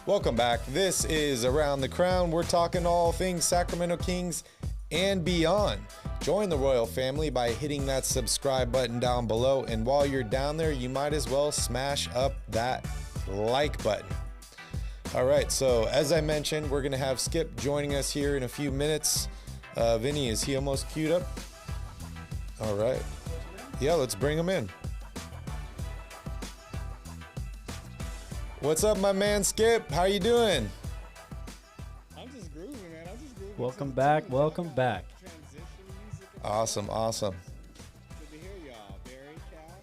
Welcome back. This is Around the Crown. We're talking all things Sacramento Kings and beyond. Join the Royal family by hitting that subscribe button down below. And while you're down there, you might as well smash up that like button. All right, so as I mentioned, we're going to have Skip joining us here in a few minutes. Vinny, is he almost queued up? All right. Yeah, let's bring him in. What's up, my man Skip? How you doing? I'm just grooving, man. I'm just grooving. Welcome back. Welcome back. Awesome. Good to hear y'all. Barry, Cal,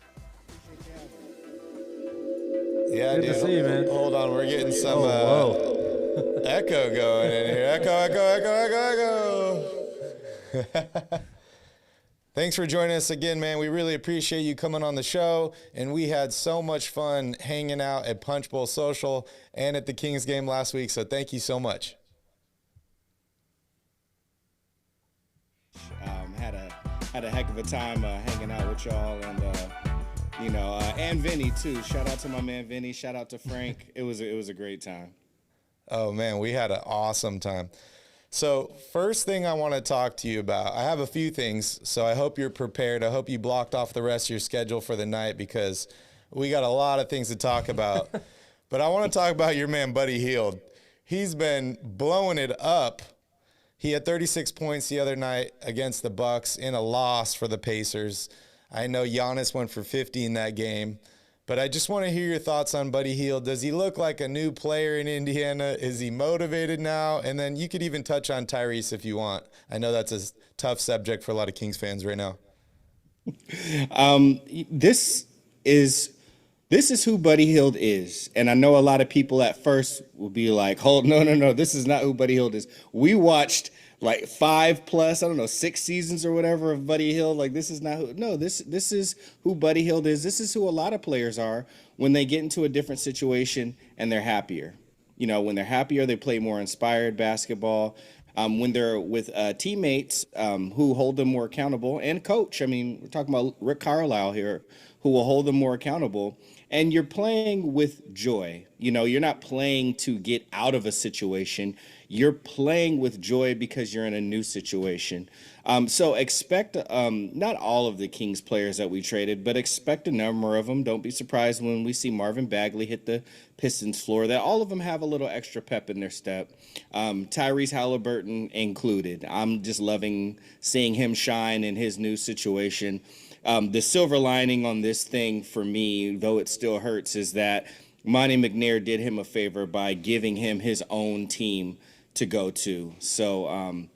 appreciate you having me. Yeah, Good dude. to see you, man. Hold on, we're getting some Whoa. echo going in here. Echo. Thanks for joining us again, man. We really appreciate you coming on the show, and we had so much fun hanging out at Punch Bowl Social and at the Kings game last week, so thank you so much. Had a heck of a time hanging out with y'all, and and Vinny too. Shout out to my man Vinny. Shout out to Frank. It was a great time. Oh, man, we had an awesome time. So first thing I want to talk to you about, I have a few things, so I hope you're prepared. I hope you blocked off the rest of your schedule for the night because we got a lot of things to talk about. But I want to talk about your man, Buddy Hield. He's been blowing it up. He had 36 points the other night against the Bucks in a loss for the Pacers. I know Giannis went for 50 in that game. But I just want to hear your thoughts on Buddy Hield. Does he look like a new player in Indiana? Is he motivated now? And then you could even touch on Tyrese if you want. I know that's a tough subject for a lot of Kings fans right now. This is who Buddy Hield is. And I know a lot of people at first will be like, no, this is not who Buddy Hield is. We watched like 6 seasons or whatever of Buddy Hield. Like, this is not who, no, this is who Buddy Hield is. This is who a lot of players are when they get into a different situation and they're happier. You know, when they're happier, they play more inspired basketball. When they're with teammates who hold them more accountable, and coach. I mean, we're talking about Rick Carlisle here, who will hold them more accountable. And you're playing with joy. You know, you're not playing to get out of a situation. You're playing with joy because you're in a new situation. So expect not all of the Kings players that we traded, but expect a number of them. Don't be surprised when we see Marvin Bagley hit the Pistons floor, that all of them have a little extra pep in their step. Tyrese Halliburton included. I'm just loving seeing him shine in his new situation. The silver lining on this thing for me, though it still hurts, is that Monty McNair did him a favor by giving him his own team to go to. So,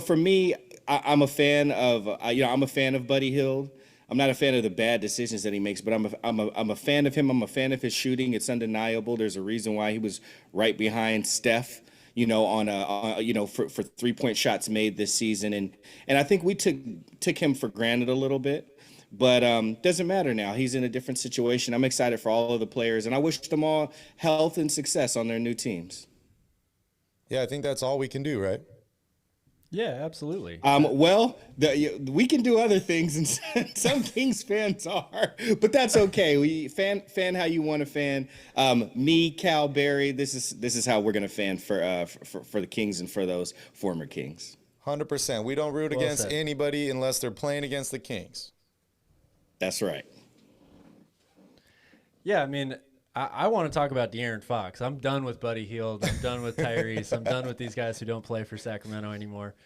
for me, I'm a fan of Buddy Hield. I'm not a fan of the bad decisions that he makes, but I'm a fan of him. I'm a fan of his shooting. It's undeniable. There's a reason why he was right behind Steph, for 3-point shots made this season. And I think we took him for granted a little bit. But doesn't matter now. He's in a different situation. I'm excited for all of the players, and I wish them all health and success on their new teams. Yeah, I think that's all we can do, right? Yeah, absolutely. We can do other things, and some Kings fans are, but that's okay. We fan how you want to fan. Me, Cal, Barry. This is how we're gonna fan for the Kings and for those former Kings. 100%. We don't root against anybody unless they're playing against the Kings. That's right. Yeah, I mean, I want to talk about De'Aaron Fox. I'm done with Buddy Hield. I'm done with Tyrese. I'm done with these guys who don't play for Sacramento anymore.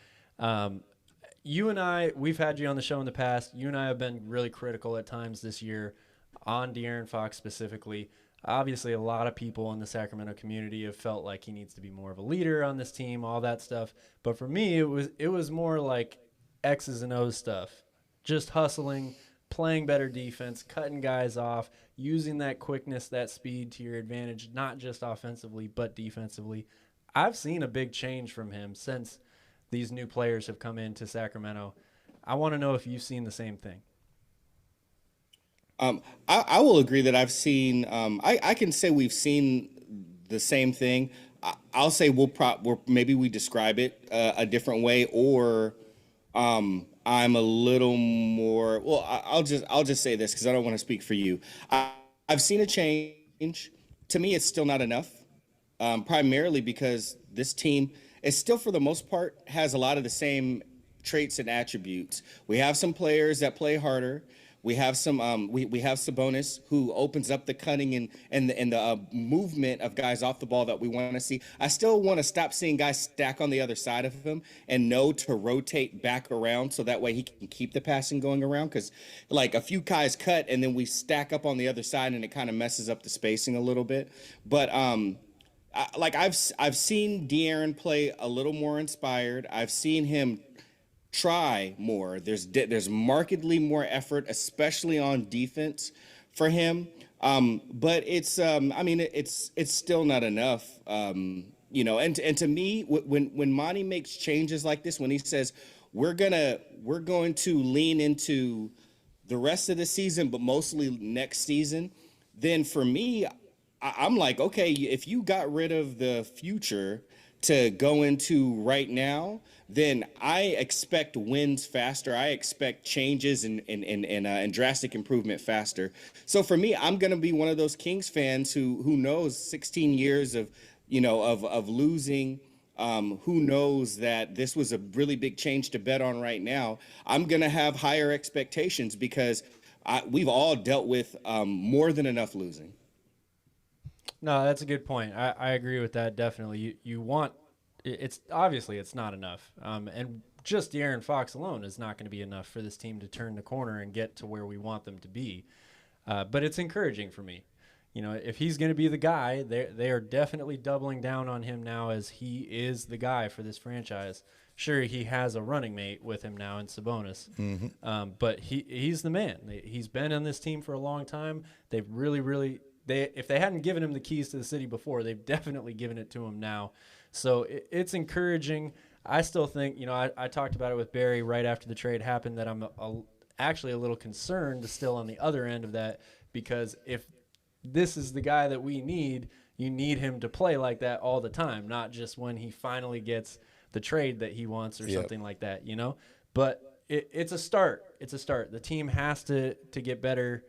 You and I, we've had you on the show in the past. You and I have been really critical at times this year on De'Aaron Fox specifically. Obviously, a lot of people in the Sacramento community have felt like he needs to be more of a leader on this team, all that stuff. But for me, it was more like X's and O's stuff. Just hustling, playing better defense, cutting guys off, using that quickness, that speed to your advantage, not just offensively, but defensively. I've seen a big change from him since these new players have come into Sacramento. I want to know if you've seen the same thing. I will agree that I've seen, I can say we've seen the same thing. I'll say maybe we describe it a different way, or I'm a little more, well, I'll just say this because I don't want to speak for you. I've seen a change. To me, it's still not enough. primarily because this team is still, for the most part, has a lot of the same traits and attributes. We have some players that play harder. We have some we have Sabonis, who opens up the cutting and the movement of guys off the ball that we want to see. I still want to stop seeing guys stack on the other side of him and know to rotate back around so that way he can keep the passing going around, because like a few guys cut and then we stack up on the other side and it kind of messes up the spacing a little bit. But I've seen De'Aaron play a little more inspired. I've seen him try more. There's markedly more effort, especially on defense for him. But it's it's still not enough. And to me, when Monty makes changes like this, when he says we're going to lean into the rest of the season, but mostly next season, then for me, I'm like, okay, if you got rid of the future to go into right now, then I expect wins faster. I expect changes and drastic improvement faster. So for me, I'm going to be one of those Kings fans who knows 16 years of losing. Who knows that this was a really big change to bet on right now. I'm going to have higher expectations because we've all dealt with more than enough losing. No, that's a good point. I agree with that. Definitely. You want, it's obviously it's not enough. And just De'Aaron Fox alone is not going to be enough for this team to turn the corner and get to where we want them to be. But it's encouraging for me. If he's going to be the guy, they are definitely doubling down on him now as he is the guy for this franchise. Sure, he has a running mate with him now in Sabonis, but he's the man. He's been on this team for a long time. They've really if they hadn't given him the keys to the city before, they've definitely given it to him now. So it's encouraging. I still think, I talked about it with Barry right after the trade happened, that I'm actually a little concerned still on the other end of that, because if this is the guy that we need, you need him to play like that all the time, not just when he finally gets the trade that he wants or something like that, But it's a start. It's a start. The team has to get better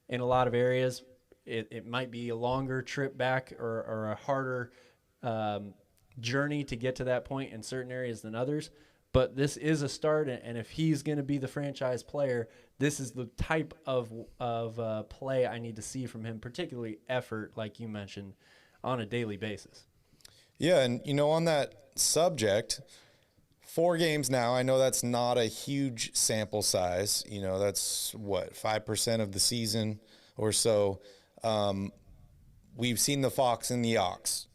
in a lot of areas. It might be a longer trip back or a harder journey to get to that point in certain areas than others. But this is a start, and if he's going to be the franchise player, this is the type of play I need to see from him, particularly effort, like you mentioned, on a daily basis. Yeah, and, on that subject, 4 games now, I know that's not a huge sample size. That's, 5% of the season or so. We've seen the Fox and the Ox.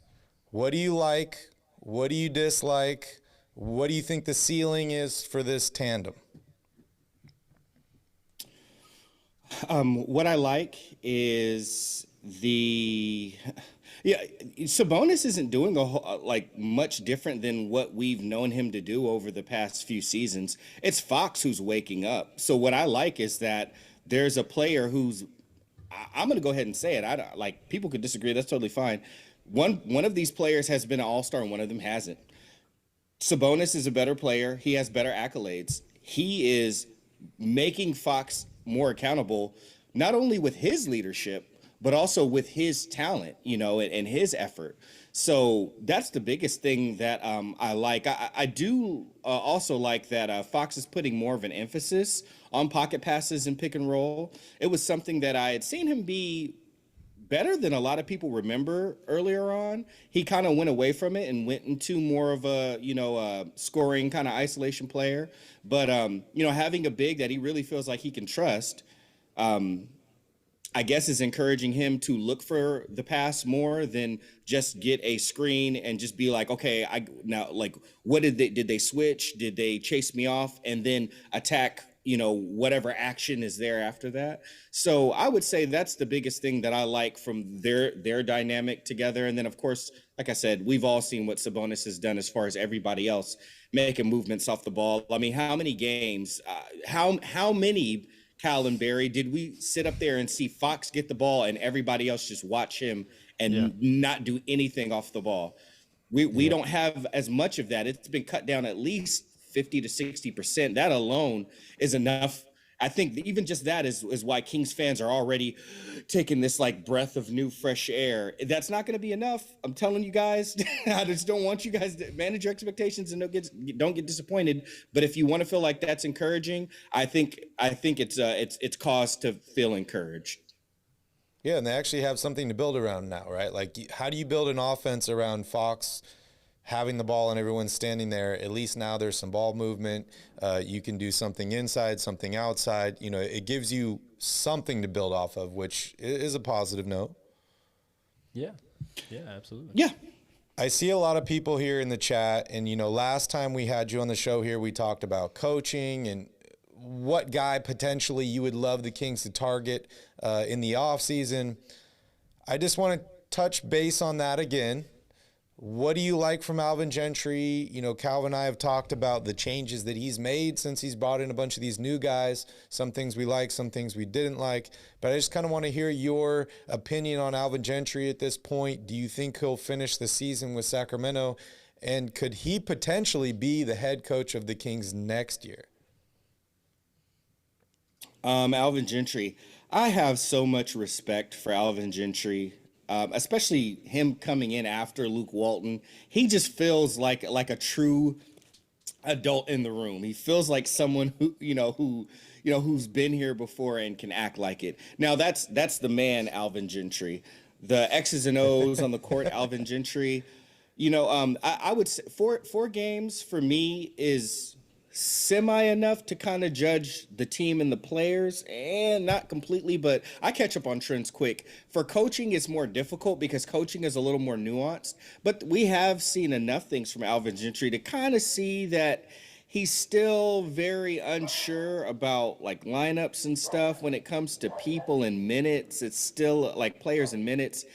What do you like? What do you dislike? What do you think the ceiling is for this tandem? What I like is Sabonis isn't doing much different than what we've known him to do over the past few seasons. It's Fox who's waking up. So what I like is that there's a player who's, I'm going to go ahead and say it. People could disagree. That's totally fine. One of these players has been an all-star and one of them hasn't. Sabonis is a better player. He has better accolades. He is making Fox more accountable, not only with his leadership, but also with his talent, and his effort. So that's the biggest thing that I like. I do also like that Fox is putting more of an emphasis on pocket passes and pick and roll. It was something that I had seen him be better than a lot of people remember earlier on. He kind of went away from it and went into more of a, scoring kind of isolation player. But, having a big that he really feels like he can trust, I guess is encouraging him to look for the pass more than just get a screen and just be like, okay, what did they switch? Did they chase me off and then attack, whatever action is there after that? So I would say that's the biggest thing that I like from their dynamic together. And then, of course, like I said, we've all seen what Sabonis has done as far as everybody else making movements off the ball. I mean, how many games, how many, Cal and Barry, did we sit up there and see Fox get the ball and everybody else just watch him and not do anything off the ball? We don't have as much of that. It's been cut down at least 50 to 60%. That alone is enough I think even just that is why Kings fans are already taking this like breath of new fresh air. That's not going to be enough. I'm telling you guys. I just don't want you guys to manage your expectations and don't get disappointed. But if you want to feel like that's encouraging, I think it's cause to feel encouraged. Yeah, and they actually have something to build around now, right? Like, how do you build an offense around Fox having the ball and everyone standing there? At least now there's some ball movement. You can do something inside, something outside. You know, it gives you something to build off of, which is a positive note. Yeah, absolutely. Yeah. I see a lot of people here in the chat, and, you know, last time we had you on the show here, we talked about coaching and what guy potentially you would love the Kings to target in the offseason. I just want to touch base on that again. What do you like from Alvin Gentry? You know, Calvin and I have talked about the changes that he's made since he's brought in a bunch of these new guys. Some things we like, some things we didn't like. But I just kind of want to hear your opinion on Alvin Gentry at this point. Do you think he'll finish the season with Sacramento? And could he potentially be the head coach of the Kings next year? Alvin Gentry. I have so much respect for Alvin Gentry. Especially him coming in after Luke Walton. He just feels like a true adult in the room. He feels like someone who's been here before and can act like it. Now that's the man, Alvin Gentry. The X's and O's on the court, Alvin Gentry. You know, I would say four games for me is semi enough to kind of judge the team and the players, and not completely, but I catch up on trends quick. For coaching, it's more difficult because coaching is a little more nuanced, but we have seen enough things from Alvin Gentry to kind of see that he's still very unsure about like lineups and stuff when it comes to people and minutes. It's still like players and minutes.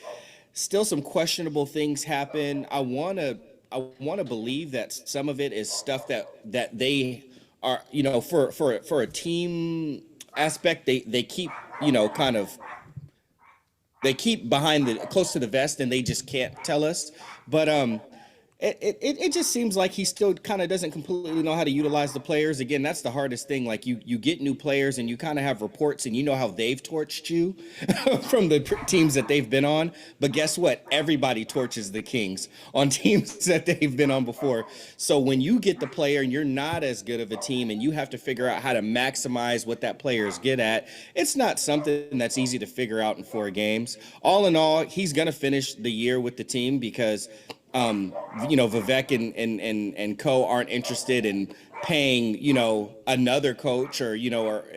Still some questionable things happen. I want to believe that some of it is stuff that they are, you know, for a team aspect, they keep, you know, kind of, they keep behind close to the vest and they just can't tell us. But it just seems like he still kind of doesn't completely know how to utilize the players. Again, that's the hardest thing. Like you get new players and you kind of have reports and you know how they've torched you from the teams that they've been on. But guess what? Everybody torches the Kings on teams that they've been on before. So when you get the player and you're not as good of a team and you have to figure out how to maximize what that player is good at, it's not something that's easy to figure out in 4 games. All in all, he's going to finish the year with the team because you know, Vivek and co aren't interested in paying, you know, another coach or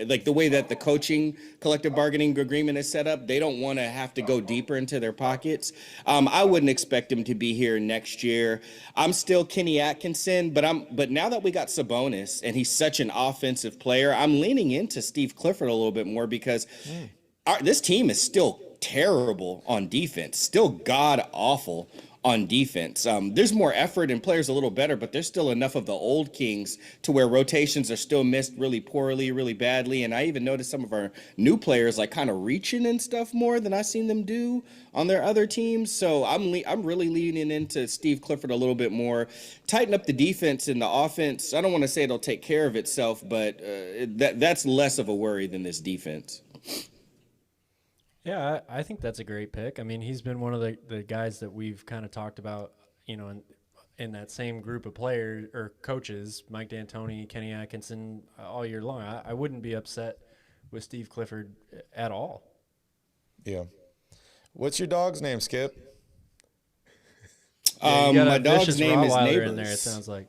like the way that the coaching collective bargaining agreement is set up. They don't want to have to go deeper into their pockets. I wouldn't expect him to be here next year. I'm still Kenny Atkinson, but now that we got Sabonis and he's such an offensive player, I'm leaning into Steve Clifford a little bit more because this team is still terrible on defense, still god awful on defense. There's more effort and players a little better, but there's still enough of the old Kings to where rotations are still missed really poorly, really badly. And I even noticed some of our new players like kind of reaching and stuff more than I've seen them do on their other teams. So I'm really leaning into Steve Clifford a little bit more. Tighten up the defense and the offense. I don't want to say it'll take care of itself, but that's less of a worry than this defense. Yeah, I think that's a great pick. I mean, he's been one of the guys that we've kind of talked about, you know, in that same group of players or coaches, Mike D'Antoni, Kenny Atkinson, all year long. I wouldn't be upset with Steve Clifford at all. Yeah. What's your dog's name, Skip? My dog's name is Neighbors. In there, it sounds like.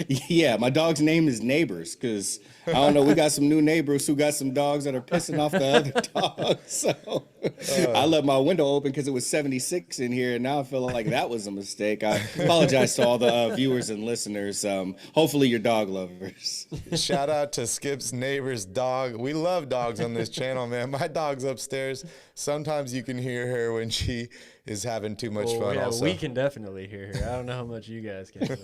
Yeah, my dog's name is Neighbors because I don't know. We got some new neighbors who got some dogs that are pissing off the other dogs. So I left my window open because it was 76 in here, and now I feel like that was a mistake. I apologize to all the viewers and listeners. Hopefully, you're dog lovers. Shout out to Skip's neighbor's dog. We love dogs on this channel, man. My dog's upstairs. Sometimes you can hear her when she is having too much fun. Yeah, also, we can definitely hear her. I don't know how much you guys can.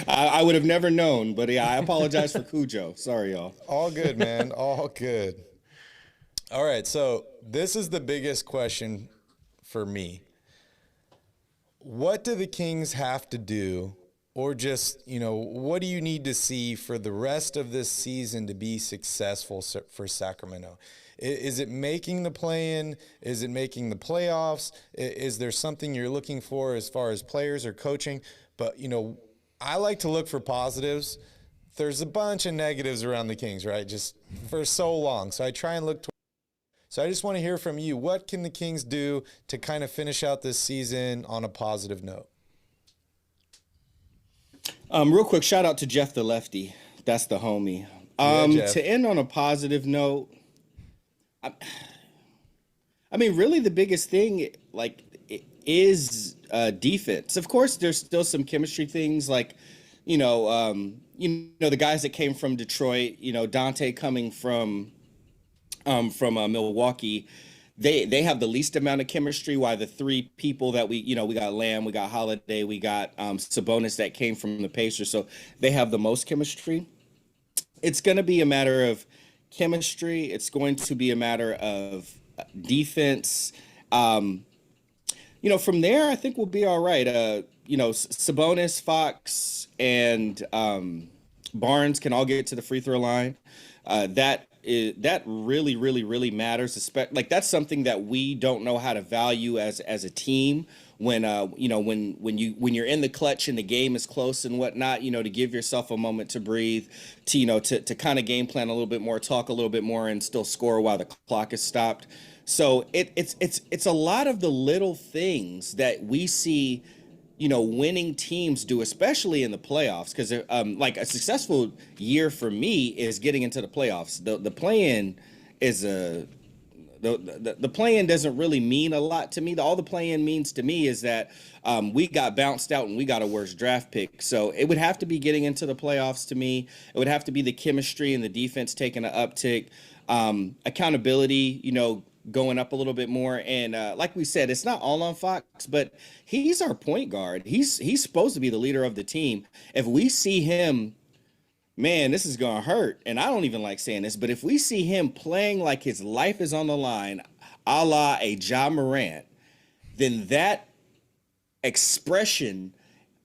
I would have never known, but yeah, I apologize for Cujo. Sorry, y'all. All good, man. All good. All right, so this is the biggest question for me. What do the Kings have to do, or just, what do you need to see for the rest of this season to be successful for Sacramento? Is it making the play-in? Is it making the playoffs? Is there something you're looking for as far as players or coaching? But, I like to look for positives. There's a bunch of negatives around the Kings, right? Just for so long. So I try and look. So I just want to hear from you. What can the Kings do to kind of finish out this season on a positive note? Real quick, shout out to Jeff the Lefty. That's the homie. To end on a positive note, I mean, really the biggest thing, is defense. Of course, there's still some chemistry things, like, the guys that came from Detroit, Dante coming from Milwaukee. They have the least amount of chemistry, while the three people that we got Lamb, we got Holiday, we got Sabonis that came from the Pacers, so they have the most chemistry. It's going to be a matter of chemistry. It's going to be a matter of defense. From there, I think we'll be all right. Sabonis, Fox, and Barnes can all get to the free throw line. That really, really, really matters. That's something that we don't know how to value as a team. When you're in the clutch and the game is close and whatnot, to give yourself a moment to breathe, to kind of game plan a little bit more, talk a little bit more, and still score while the clock is stopped. So it's a lot of the little things that we see, winning teams do, especially in the playoffs. Because a successful year for me is getting into the playoffs. The play-in is the play-in doesn't really mean a lot to me. All the play-in means to me is that we got bounced out and we got a worse draft pick. So it would have to be getting into the playoffs to me. It would have to be the chemistry and the defense taking an uptick, accountability, going up a little bit more. And like we said, it's not all on Fox, but he's our point guard. He's supposed to be the leader of the team. If we see him, man, this is going to hurt. And I don't even like saying this, but if we see him playing like his life is on the line, a la a Ja Morant, then that expression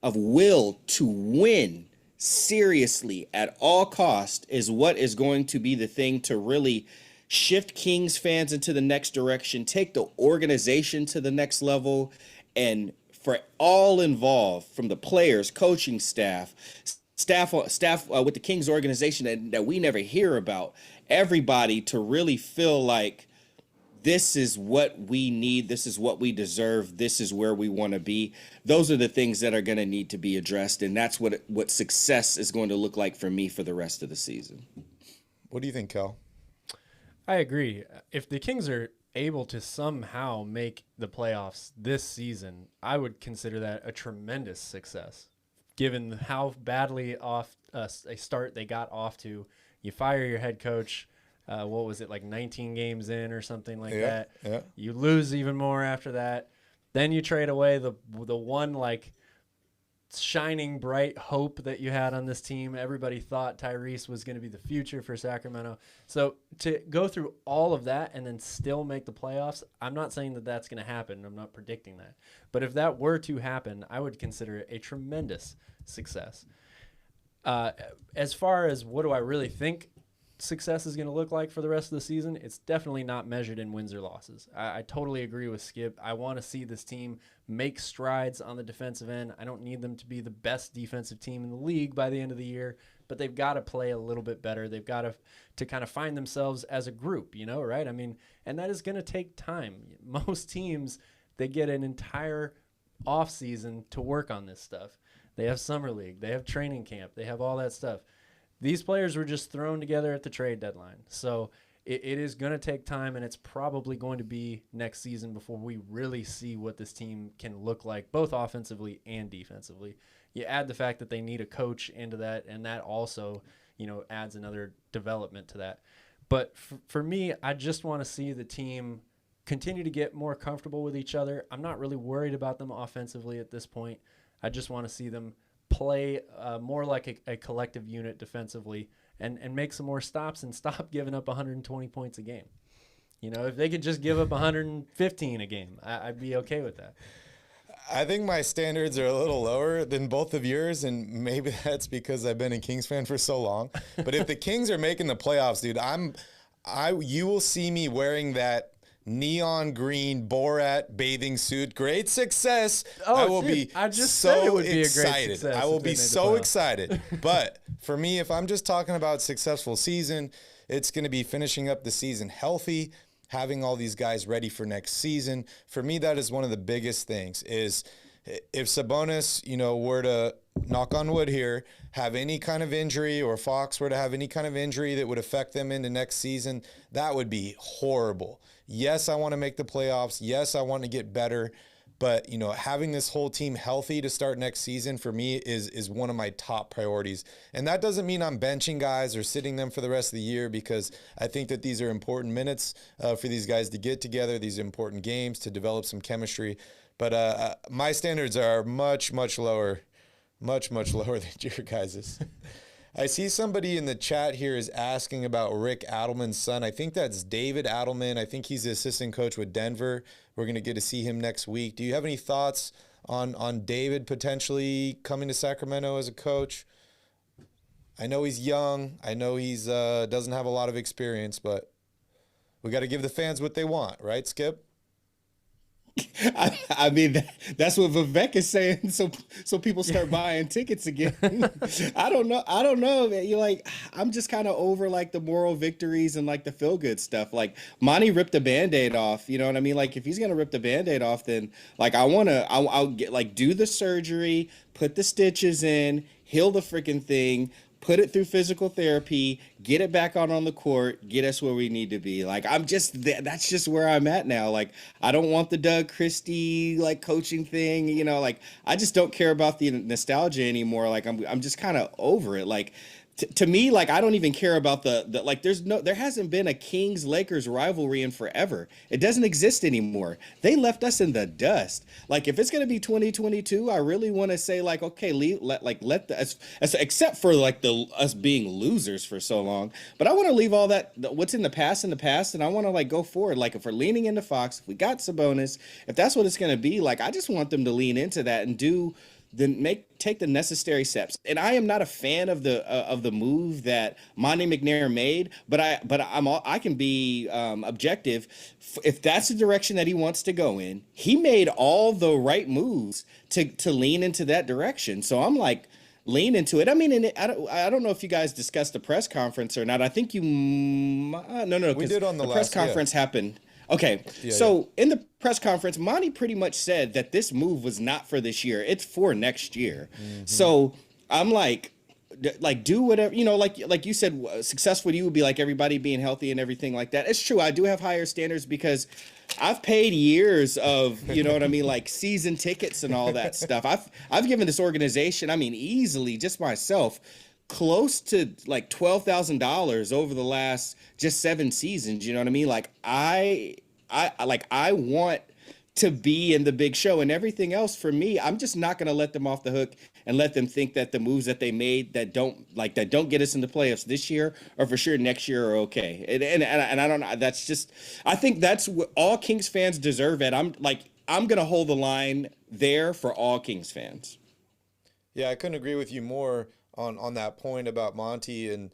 of will to win seriously at all cost is what is going to be the thing to really shift Kings fans into the next direction, take the organization to the next level, and for all involved, from the players, coaching staff with the Kings organization that we never hear about, everybody to really feel like this is what we need, this is what we deserve, this is where we want to be. Those are the things that are going to need to be addressed, and that's what success is going to look like for me for the rest of the season. What do you think, Kel? I agree. If the Kings are able to somehow make the playoffs this season, I would consider that a tremendous success, given how badly off a start they got off to. You fire your head coach, what was it, like 19 games in or something like that? Yeah. You lose even more after that. Then you trade away the one shining bright hope that you had on this team. Everybody thought Tyrese was going to be the future for Sacramento. So to go through all of that and then still make the playoffs, I'm not saying that that's going to happen. I'm not predicting that. But if that were to happen, I would consider it a tremendous success. As far as what do I really think success is going to look like for the rest of the season, it's definitely not measured in wins or losses. I totally agree with Skip. I want to see this team make strides on the defensive end. I don't need them to be the best defensive team in the league by the end of the year, but they've got to play a little bit better. They've got to kind of find themselves as a group, right? I mean, and that is going to take time. Most teams, they get an entire off season to work on this stuff. They have summer league, they have training camp, they have all that stuff. These players were just thrown together at the trade deadline. So it is going to take time, and it's probably going to be next season before we really see what this team can look like, both offensively and defensively. You add the fact that they need a coach into that, and that also, adds another development to that. But for me, I just want to see the team continue to get more comfortable with each other. I'm not really worried about them offensively at this point. I just want to see them play more like a collective unit defensively and make some more stops and stop giving up 120 points a game. If they could just give up 115 a game, I'd be okay with that. I think my standards are a little lower than both of yours, and maybe that's because I've been a Kings fan for so long. But if the Kings are making the playoffs, dude, you will see me wearing that neon green Borat bathing suit. Great success. I will be so excited. I will be so excited. But for me, if I'm just talking about successful season, it's going to be finishing up the season healthy, having all these guys ready for next season. For me, that is one of the biggest things is if Sabonis, were to, knock on wood here, have any kind of injury, or Fox were to have any kind of injury that would affect them into next season, that would be horrible. Yes, I want to make the playoffs. Yes, I want to get better. But, having this whole team healthy to start next season for me is one of my top priorities. And that doesn't mean I'm benching guys or sitting them for the rest of the year, because I think that these are important minutes for these guys to get together, these important games to develop some chemistry. But my standards are much, much lower than your guys's. I see somebody in the chat here is asking about Rick Adelman's son. I think that's David Adelman. I think he's the assistant coach with Denver. We're going to get to see him next week. Do you have any thoughts on David potentially coming to Sacramento as a coach? I know he's young. I know he's doesn't have a lot of experience, but we got to give the fans what they want, right, Skip? I mean, that's what Vivek is saying. So people start buying tickets again. I don't know, man. I'm just kind of over like the moral victories and like the feel good stuff. Like Monty ripped the Band-Aid off. You know what I mean? Like if he's going to rip the Band-Aid off, then like I'll get like do the surgery, put the stitches in, heal the freaking thing, put it through physical therapy, get it back on the court, get us where we need to be. Like, that's just where I'm at now. Like, I don't want the Doug Christie, like, coaching thing, like, I just don't care about the nostalgia anymore. Like, I'm just kind of over it. Like, to me, like, I don't even care about the like, there hasn't been a Kings-Lakers rivalry in forever. It doesn't exist anymore. They left us in the dust. Like, if it's going to be 2022, I really want to say, like, okay, except for, like, us being losers for so long. But I want to leave all that, what's in the past, and I want to, like, go forward. Like, if we're leaning into Fox, if we got Sabonis, if that's what it's going to be, like, I just want them to lean into that and take the necessary steps. And I am not a fan of the move that Monty McNair made, but I can be objective. If that's the direction that he wants to go in, he made all the right moves to lean into that direction. So I'm like, lean into it. I mean, I don't know if you guys discussed the press conference or not. I think no. We did on the press conference happened. Okay, in the press conference, Monty pretty much said that this move was not for this year. It's for next year. Mm-hmm. So I'm like do whatever, like you said, success for you would be like everybody being healthy and everything like that. It's true. I do have higher standards because I've paid years of, what I mean, like season tickets and all that stuff. I've given this organization, I mean, easily just myself, close to like $12,000 over the last just 7 seasons. You know what I mean? Like I want to be in the big show, and everything else for me, I'm just not going to let them off the hook and let them think that the moves that they made that don't get us into playoffs this year or for sure next year are okay. And I don't know. That's just, I think that's what all Kings fans deserve. I'm going to hold the line there for all Kings fans. Yeah, I couldn't agree with you more on that point about Monty. And,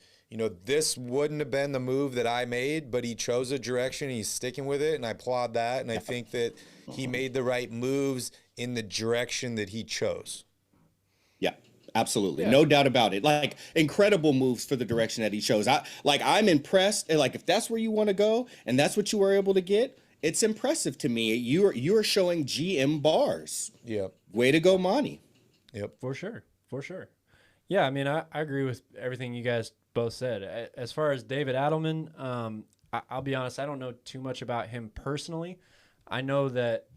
this wouldn't have been the move that I made, but he chose a direction. He's sticking with it, and I applaud that. And I think that he made the right moves in the direction that he chose. Yeah, absolutely. Yeah. No doubt about it. Like, incredible moves for the direction that he chose. I'm impressed. And, like, if that's where you want to go and that's what you were able to get, it's impressive to me. You're showing GM bars. Yep. Way to go, Monty. Yep. For sure. Yeah, I mean, I agree with everything you guys both said. As far as David Adelman, I'll be honest, I don't know too much about him personally. I know that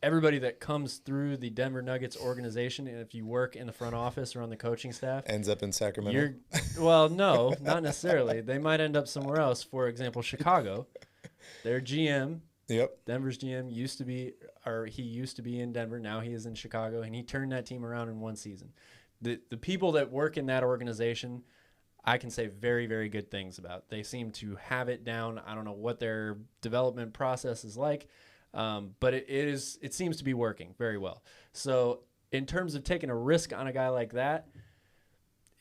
everybody that comes through the Denver Nuggets organization, and if you work in the front office or on the coaching staff, ends up in Sacramento. Well, no, not necessarily. They might end up somewhere else. For example, Chicago, their GM, Denver's GM he used to be in Denver. Now he is in Chicago, and he turned that team around in 1 season. The people that work in that organization, I can say very, very good things about. They seem to have it down. I don't know what their development process is like. But it seems to be working very well. So in terms of taking a risk on a guy like that,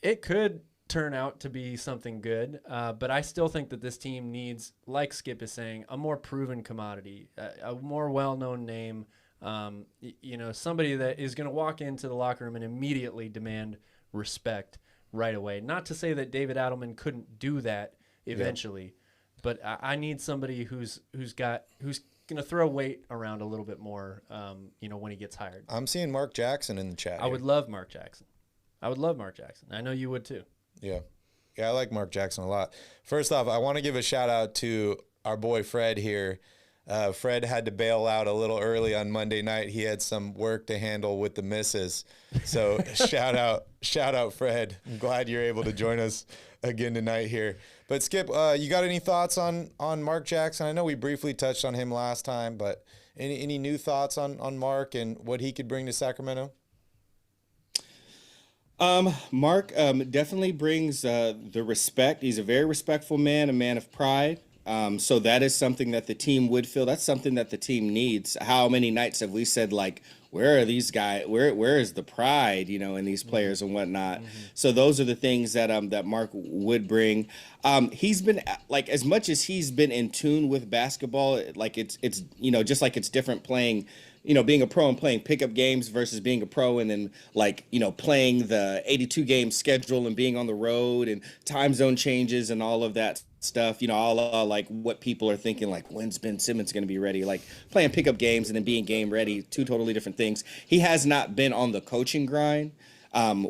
it could turn out to be something good. But I still think that this team needs, like Skip is saying, a more proven commodity, a more well-known name, somebody that is going to walk into the locker room and immediately demand respect right away. Not to say that David Adelman couldn't do that eventually, but I need somebody who's going to throw weight around a little bit more, when he gets hired. I'm seeing Mark Jackson in the chat. I would love Mark Jackson. I know you would too. Yeah, I like Mark Jackson a lot. First off, I want to give a shout out to our boy Fred here. Fred had to bail out a little early on Monday night. He had some work to handle with the missus. So shout out Fred. I'm glad you're able to join us again tonight here. But Skip, you got any thoughts on Mark Jackson? I know we briefly touched on him last time, but any new thoughts on Mark and what he could bring to Sacramento? Mark definitely brings the respect. He's a very respectful man, a man of pride. So that is something that the team would feel. That's something that the team needs. How many nights have we said, like, where are these guys? Where is the pride, in these players and whatnot? Mm-hmm. So those are the things that Mark would bring. He's been, like, as much as he's been in tune with basketball, like it's just like it's different playing, being a pro and playing pickup games versus being a pro and then, like, playing the 82 game schedule and being on the road and time zone changes and all of that stuff, all like what people are thinking, like, when's Ben Simmons going to be ready? Like, playing pickup games and then being game ready, two totally different things. He has not been on the coaching grind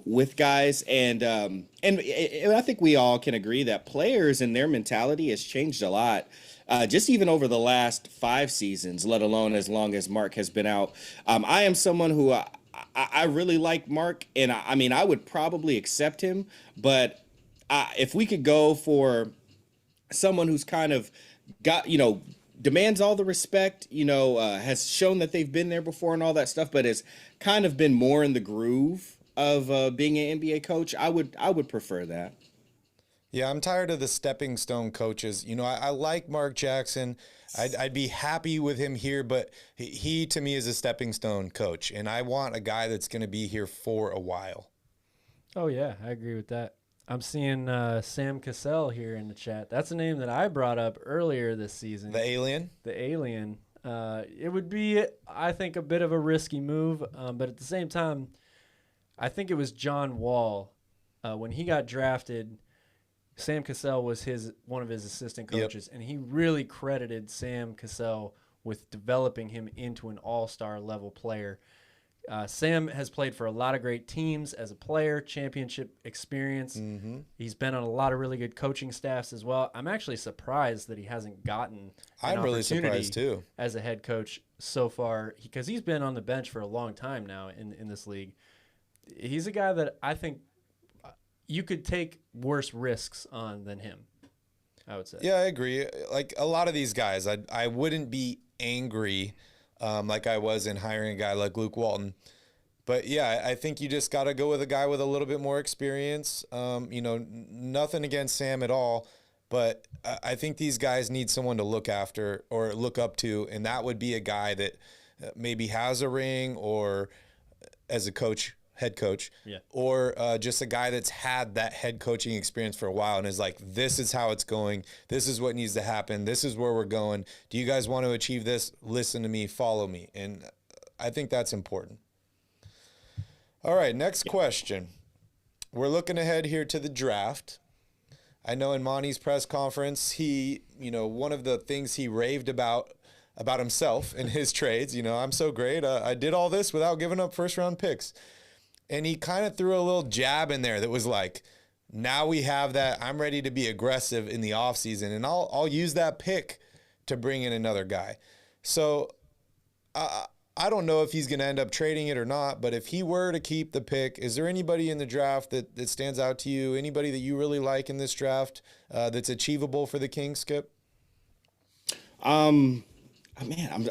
with guys, and I think we all can agree that players and their mentality has changed a lot. Just even over the last 5 seasons, let alone as long as Mark has been out. I am someone who I really like Mark, and I would probably accept him, but if we could go for someone who's kind of got, demands all the respect, has shown that they've been there before and all that stuff, but has kind of been more in the groove of being an NBA coach, I would prefer that. Yeah, I'm tired of the stepping stone coaches. I like Mark Jackson. I'd be happy with him here, but he to me is a stepping stone coach, and I want a guy that's going to be here for a while. Oh, yeah, I agree with that. I'm seeing Sam Cassell here in the chat. That's a name that I brought up earlier this season. The Alien? The Alien. It would be, I think, a bit of a risky move, but at the same time, I think it was John Wall. When he got drafted, Sam Cassell was one of his assistant coaches, and he really credited Sam Cassell with developing him into an all-star level player. Sam has played for a lot of great teams as a player, championship experience. Mm-hmm. He's been on a lot of really good coaching staffs as well. I'm actually surprised that he hasn't gotten an really surprised too as a head coach so far, because he's been on the bench for a long time now in this league. He's a guy that I think you could take worse risks on than him, I would say. Yeah, I agree. Like a lot of these guys, I wouldn't be angry like I was in hiring a guy like Luke Walton. But, yeah, I think you just got to go with a guy with a little bit more experience. Nothing against Sam at all, but I think these guys need someone to look after or look up to, and that would be a guy that maybe has a ring or as a coach, head coach, or just a guy that's had that head coaching experience for a while and is like, this is how it's going. This is what needs to happen. This is where we're going. Do you guys want to achieve this? Listen to me, follow me. And I think that's important. All right, next question. We're looking ahead here to the draft. I know in Monty's press conference, he, one of the things he raved about himself in his trades, I'm so great. I did all this without giving up first round picks. And he kind of threw a little jab in there that was like, now we have that. I'm ready to be aggressive in the offseason, and I'll use that pick to bring in another guy. So I don't know if he's going to end up trading it or not, but if he were to keep the pick, is there anybody in the draft that stands out to you? Anybody that you really like in this draft that's achievable for the Kings, Skip? Man,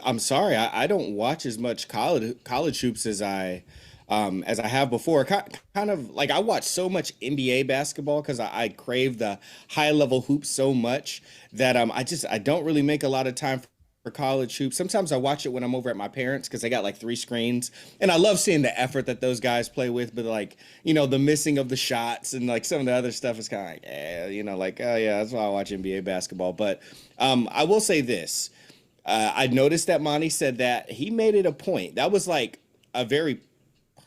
I'm sorry. I don't watch as much college hoops as I have before. Kind of like I watch so much NBA basketball because I crave the high level hoops so much that I don't really make a lot of time college hoops. Sometimes I watch it when I'm over at my parents because they got like 3 screens, and I love seeing the effort that those guys play with. But like, the missing of the shots and like some of the other stuff is kind of like, oh yeah, that's why I watch NBA basketball. But I will say this: I noticed that Monty said that he made it a point. That was like a very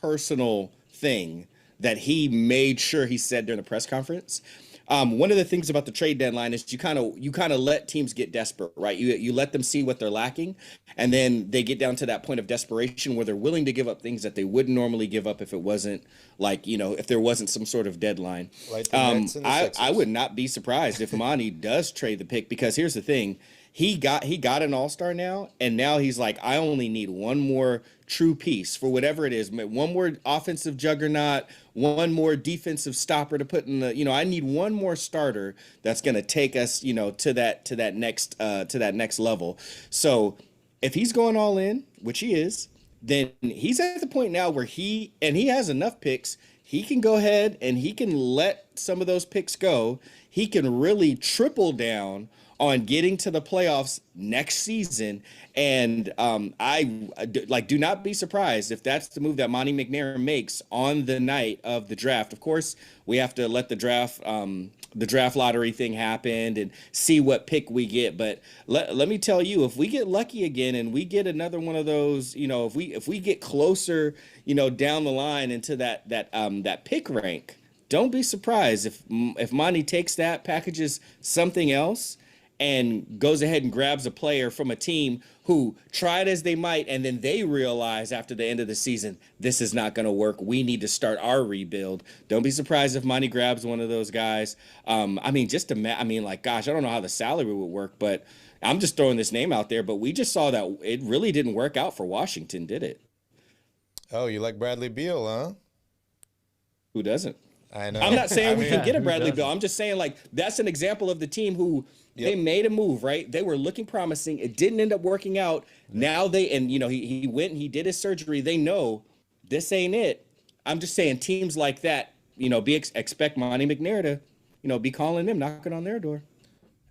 personal thing that he made sure he said during the press conference. One of the things about the trade deadline is you kind of let teams get desperate, right? You let them see what they're lacking, and then they get down to that point of desperation where they're willing to give up things that they wouldn't normally give up if it wasn't like, if there wasn't some sort of deadline. Like the Nets and the Sixers. I would not be surprised if Monty does trade the pick, because here's the thing. He got an all-star now, and now he's like, I only need one more true piece for whatever it is. One more offensive juggernaut, one more defensive stopper to put in the, I need one more starter that's going to take us, to that next level. So if he's going all in, which he is, then he's at the point now where he has enough picks. He can go ahead and he can let some of those picks go. He can really triple down on getting to the playoffs next season. And I do not be surprised if that's the move that Monty McNair makes on the night of the draft. Of course, we have to let the draft lottery thing happen and see what pick we get. But let me tell you, if we get lucky again and we get another one of those, if we get closer, down the line into that pick rank, don't be surprised if Monty takes that, packages something else, and goes ahead and grabs a player from a team who tried as they might, and then they realize after the end of the season, this is not going to work. We need to start our rebuild. Don't be surprised if Monty grabs one of those guys. Gosh, I don't know how the salary would work, but I'm just throwing this name out there. But we just saw that it really didn't work out for Washington, did it? Oh, you like Bradley Beal, huh? Who doesn't? I know. I'm not saying we can get a Bradley doesn't? Beal. I'm just saying, like, that's an example of the team who they made a move, right? They were looking promising. It didn't end up working out. Now he went and he did his surgery. They know this ain't it. I'm just saying teams like that, expect Monty McNair to, be calling them, knocking on their door.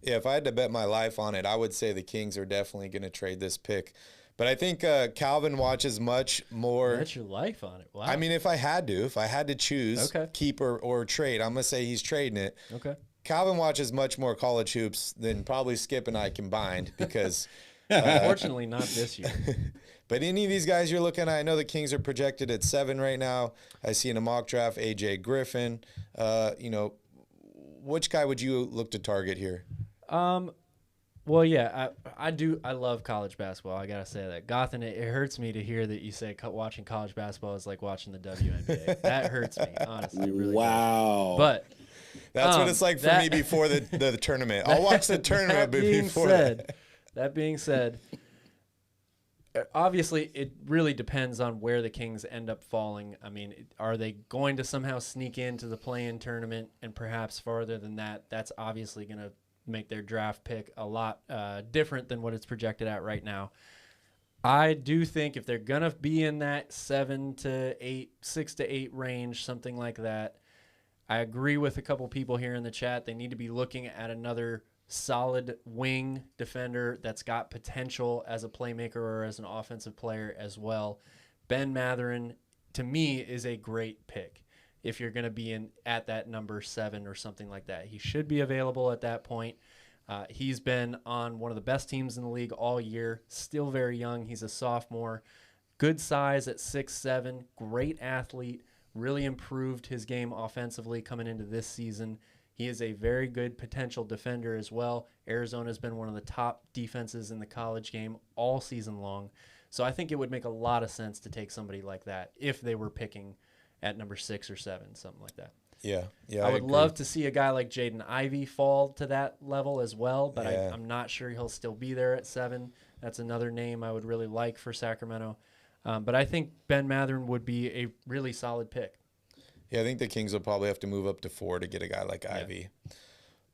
Yeah, if I had to bet my life on it, I would say the Kings are definitely going to trade this pick. But I think Calvin watches much more. That's your life on it. Wow. I mean, if I had to choose keep or trade, I'm going to say he's trading it. Okay. Calvin watches much more college hoops than probably Skip and I combined because Unfortunately, not this year. But any of these guys you're looking at, I know the Kings are projected at 7 right now. I see in a mock draft, AJ Griffin. Which guy would you look to target here? Well, yeah, I do. I love college basketball. I gotta say that. Gotham, it hurts me to hear that you say watching college basketball is like watching the WNBA. That hurts me, honestly. It really Wow. does. But that's what it's like for me before the tournament. I'll watch the tournament before that. That being said, obviously it really depends on where the Kings end up falling. I mean, are they going to somehow sneak into the play-in tournament and perhaps farther than that? That's obviously going to make their draft pick a lot different than what it's projected at right now. I do think if they're going to be in that 7 to 8, 6 to 8 range, something like that, I agree with a couple people here in the chat. They need to be looking at another solid wing defender that's got potential as a playmaker or as an offensive player as well. Ben Mathurin, to me, is a great pick. If you're going to be at that number 7 or something like that, he should be available at that point. He's been on one of the best teams in the league all year, still very young. He's a sophomore, good size at 6'7", great athlete, really improved his game offensively coming into this season. He is a very good potential defender as well. Arizona's been one of the top defenses in the college game all season long. So I think it would make a lot of sense to take somebody like that if they were picking at number 6 or 7, something like that. Yeah. I would love to see a guy like Jaden Ivey fall to that level as well, but I'm not sure he'll still be there at 7. That's another name I would really like for Sacramento. But I think Ben Mathurin would be a really solid pick. Yeah, I think the Kings will probably have to move up to 4 to get a guy like Ivey.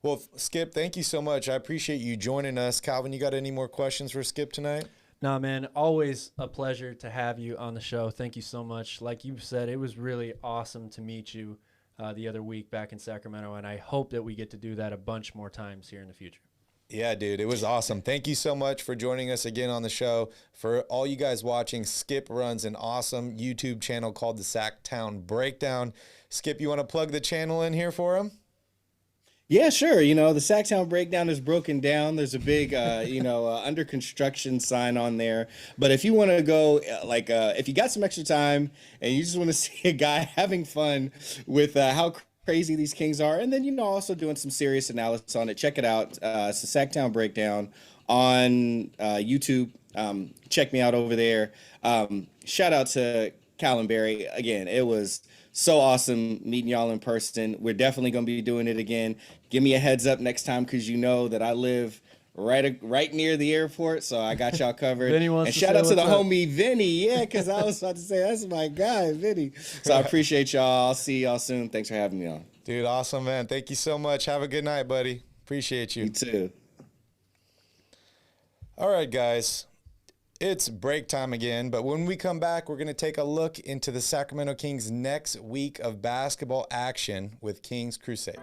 Well, Skip, thank you so much. I appreciate you joining us. Calvin, you got any more questions for Skip tonight? No, man, always a pleasure to have you on the show. Thank you so much. Like you said, it was really awesome to meet you the other week back in Sacramento, and I hope that we get to do that a bunch more times here in the future. Yeah, dude, it was awesome. Thank you so much for joining us again on the show. For all you guys watching, Skip runs an awesome YouTube channel called the Sactown Breakdown. Skip, you want to plug the channel in here for him? Yeah, sure. The Sactown Breakdown is broken down. There's a big, under construction sign on there. But if you want to go, if you got some extra time and you just want to see a guy having fun with how crazy these Kings are, and then, also doing some serious analysis on it, check it out. It's the Sactown Breakdown on YouTube. Check me out over there. Shout out to Callum Berry. Again, it was so awesome meeting y'all in person. We're definitely going to be doing it again. Give me a heads up next time, because you know that I live right near the airport, so I got y'all covered. And shout out to the homie Vinny. Yeah, because I was about to say, that's my guy, Vinny. So I appreciate y'all. I'll see y'all soon. Thanks for having me on. Dude, awesome, man. Thank you so much. Have a good night, buddy. Appreciate you. You too. All right, guys. It's break time again, but when we come back, we're going to take a look into the Sacramento Kings' next week of basketball action with Kings Crusade.